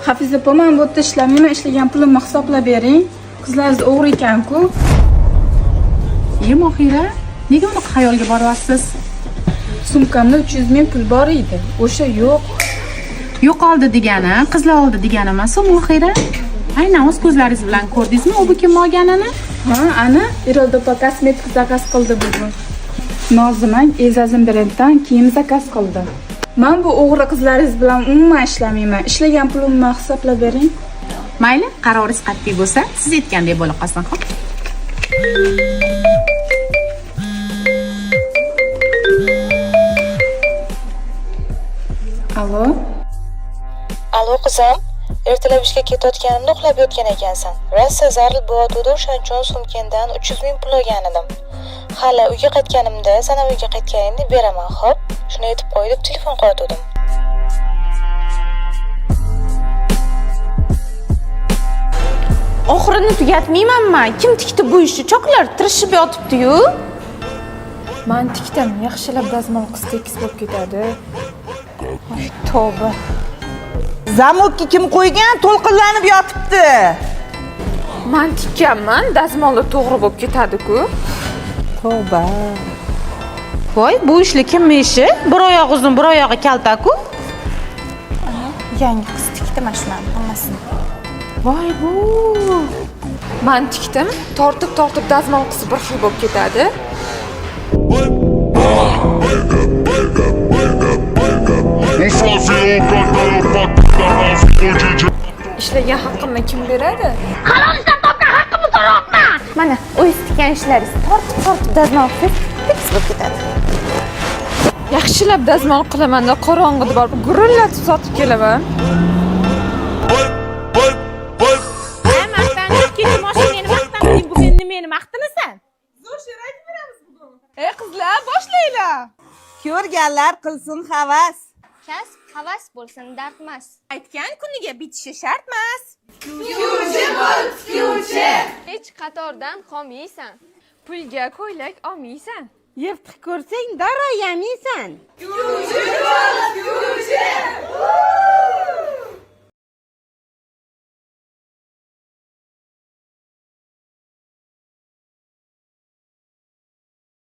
Hafiza opa, men bu yerda ishlamayman, ishlagan pulimni hisoblab bering. Qizlaringiz o'g'ri ekan-ku. Mohira, nega uni xayolga boryapsiz? Sumkamda 300 ming pul bor edi. O'sha yo'q. Yo'qoldi degani, qizlar oldi degani emas, Mohira. Aynan o'z ko'zlaringiz bilan ko'rdingizmi u kim olganini? Ha, ana Iroda opa kosmetik zakaz qildi bugun. Nozimang Ezazim brenddan kiyim zakaz qildi. Men bu o'g'ri qizlaringiz bilan umuman ishlamayman. Ishlagan pulimni hisoblab bering. Mayli, qaroringiz qat'iy bo'lsa, siz aytgandek bo'la qolsin, xo'p? Alo. Alo qizim, ertalab ishga ketayotganimda uxlab yotgan ekansan. Rosa zaril bo'g'otuvdi, o'shaning uchun sumkamdan 300 ming pul olgan edim. Hali uyga qaytganimda, sana uyga qaytganingda beraman, xo'p? Shuni aytib qo'y deb telefon qo'ydim. Oxirini tugatmaymanmi? Kim tikdi bu ishni? Choqlar tirishib yotibdi-yu. Men tikdim, yaxshilab dazmol qilsa tekis bo'lib ketadi. Voy, tavba. Zamokka kim qo'ygan? To'lqinlanib yotibdi. Men tikkanman, dazmolda to'g'ri bo'lib ketadi-ku. Tavba. Voy, bu ishli kimning ishi? Bir oyog'i uzun, bir oyog'i kalta-ku. Yangi qiz tikdi mana shularni hammasini. Voy bu. Men tikdim, tortib dazmol qilsa bir xil bo'lib ketadi. Ishlagan haqqimni kim beradi? Halol ishdan topgan haqqimni so'rayapman. Mana, o'z tikkan ishlaringiz tortib dazmol qilib, tekis bo'lib ketadi. Yaxshilab dazmol qilaman-da, qorong'ida borib gurullatib sotib kelaman. Qizlar, boshlaylar. Ko'rganlar qilsin havas. Kasb havas bo'lsin, dardmas. Aytgan kuniga bitishi shart emas. Hech qatordan qolmaysan. Pulga ko'ylak olmaysan. Yirtiq ko'rsang darrov yamaysan.